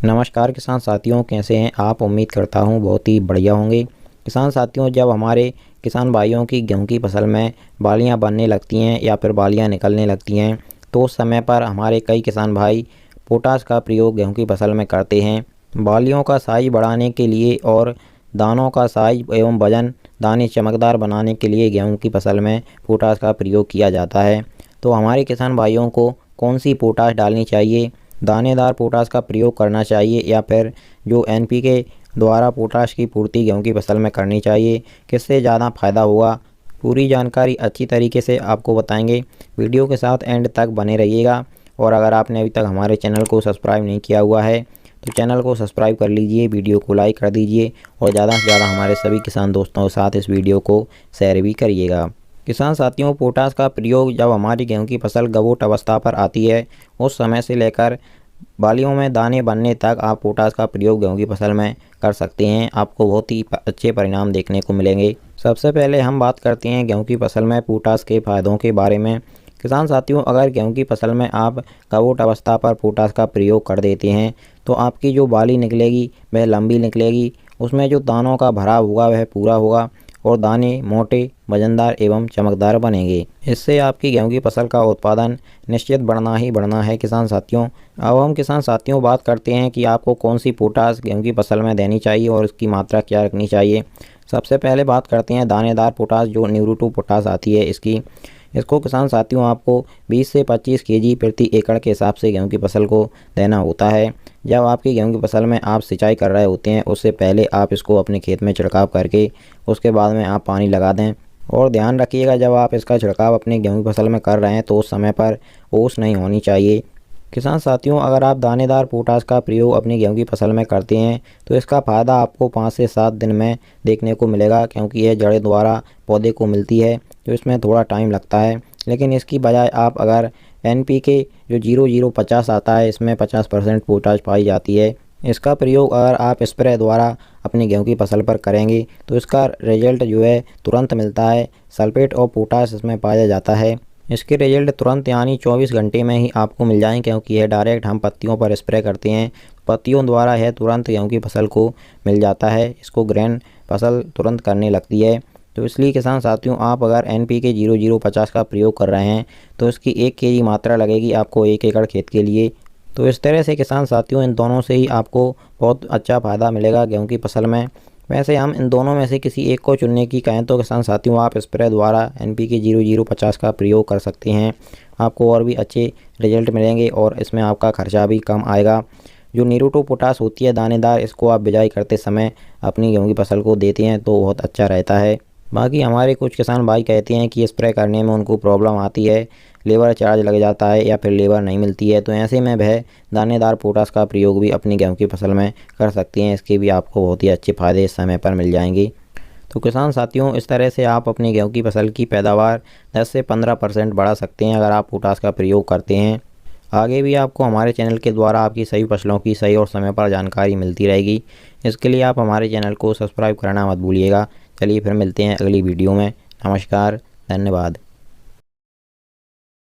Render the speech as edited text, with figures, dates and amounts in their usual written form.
नमस्कार किसान साथियों, कैसे हैं आप। उम्मीद करता हूं बहुत ही बढ़िया होंगे। किसान साथियों, जब हमारे किसान भाइयों की गेहूं की फसल में बालियां बनने लगती हैं या फिर बालियां निकलने लगती हैं तो उस समय पर हमारे कई किसान भाई पोटाश का प्रयोग गेहूं की फसल में करते हैं। बालियों का साइज बढ़ाने के लिए और दानों का साइज एवं वजन दाने चमकदार बनाने के लिए गेहूँ की फसल में पोटाश का प्रयोग किया जाता है। तो हमारे किसान भाइयों को कौन सी पोटाश डालनी चाहिए, दानेदार पोटाश का प्रयोग करना चाहिए या फिर जो एनपीके द्वारा पोटाश की पूर्ति गेहूं की फसल में करनी चाहिए, किससे ज़्यादा फायदा होगा, पूरी जानकारी अच्छी तरीके से आपको बताएंगे। वीडियो के साथ एंड तक बने रहिएगा। और अगर आपने अभी तक हमारे चैनल को सब्सक्राइब नहीं किया हुआ है तो चैनल को सब्सक्राइब कर लीजिए, वीडियो को लाइक कर दीजिए और ज़्यादा से ज़्यादा हमारे सभी किसान दोस्तों के साथ इस वीडियो को शेयर भी करिएगा। किसान साथियों, पोटाश का प्रयोग जब हमारी गेहूं की फसल गबोट अवस्था पर आती है उस समय से लेकर बालियों में दाने बनने तक आप पोटाश का प्रयोग गेहूं की फसल में कर सकते हैं। आपको बहुत ही अच्छे परिणाम देखने को मिलेंगे। सबसे पहले हम बात करते हैं गेहूं की फसल में पोटाश के फायदों के बारे में। किसान साथियों, अगर गेहूं की फसल में आप गबोट अवस्था पर पोटाश का प्रयोग कर देते हैं तो आपकी जो बाली निकलेगी वह लंबी निकलेगी, उसमें जो दानों का भराव होगा वह पूरा होगा और दाने मोटे, वजनदार एवं चमकदार बनेंगे। इससे आपकी गेहूं की फसल का उत्पादन निश्चित बढ़ना ही बढ़ना है। किसान साथियों, अब हम किसान साथियों बात करते हैं कि आपको कौन सी पोटाश गेहूं की फसल में देनी चाहिए और उसकी मात्रा क्या रखनी चाहिए। सबसे पहले बात करते हैं दानेदार पोटाश, जो न्यूट्रो पोटाश आती है इसको किसान साथियों आपको 20 से 25 केजी प्रति एकड़ के हिसाब से गेहूं की फसल को देना होता है। जब आपकी गेहूं की फसल में आप सिंचाई कर रहे होते हैं उससे पहले आप इसको अपने खेत में छिड़काव करके उसके बाद में आप पानी लगा दें। और ध्यान रखिएगा, जब आप इसका छिड़काव अपनी गेहूं की फसल में कर रहे हैं तो उस समय पर ओस नहीं होनी चाहिए। किसान साथियों, अगर आप दानेदार पोटाश का प्रयोग अपनी गेहूं की फसल में करते हैं तो इसका फ़ायदा आपको 5 से 7 दिन में देखने को मिलेगा, क्योंकि यह जड़ें द्वारा पौधे को मिलती है तो इसमें थोड़ा टाइम लगता है। लेकिन इसकी बजाय आप अगर एनपीके जो 0050 आता है, इसमें 50% पोटाश पाई जाती है, इसका प्रयोग अगर आप स्प्रे द्वारा अपनी गेहूं की फसल पर करेंगे तो इसका रिजल्ट जो है तुरंत मिलता है। सल्फेट और पोटाश इसमें पाया जाता है। इसके रिजल्ट तुरंत यानी 24 घंटे में ही आपको मिल जाएंगे, क्योंकि यह डायरेक्ट हम पत्तियों पर स्प्रे करते हैं। पत्तियों द्वारा यह तुरंत गेहूं की फसल को मिल जाता है, इसको ग्रैंड फसल तुरंत करने लगती है। तो इसलिए किसान साथियों, आप अगर एनपीके 0050 का प्रयोग कर रहे हैं तो इसकी 1 केजी मात्रा लगेगी आपको 1 एकड़ खेत के लिए। तो इस तरह से किसान साथियों, इन दोनों से ही आपको बहुत अच्छा फ़ायदा मिलेगा गेहूं की फसल में। वैसे हम इन दोनों में से किसी एक को चुनने की कहें तो किसान साथियों, आप स्प्रे द्वारा एनपीके 0050 का प्रयोग कर सकते हैं। आपको और भी अच्छे रिजल्ट मिलेंगे और इसमें आपका खर्चा भी कम आएगा। जो न्यूट्रो पोटाश होती है दानेदार, इसको आप बिजाई करते समय अपनी गेहूं की फसल को देते हैं तो बहुत अच्छा रहता है। बाकी हमारे कुछ किसान भाई कहते हैं कि स्प्रे करने में उनको प्रॉब्लम आती है, लेबर चार्ज लग जाता है या फिर लेबर नहीं मिलती है, तो ऐसे में वह दानेदार पोटाश का प्रयोग भी अपनी गेहूं की फसल में कर सकती हैं। इसके भी आपको बहुत ही अच्छे फ़ायदे इस समय पर मिल जाएंगे। तो किसान साथियों, इस तरह से आप अपनी गेहूं की फसल की पैदावार 10 से 15% बढ़ा सकते हैं अगर आप पोटाश का प्रयोग करते हैं। आगे भी आपको हमारे चैनल के द्वारा आपकी सभी फसलों की सही और समय पर जानकारी मिलती रहेगी। इसके लिए आप हमारे चैनल को सब्सक्राइब करना मत भूलिएगा। चलिए फिर मिलते हैं अगली वीडियो में। नमस्कार, धन्यवाद।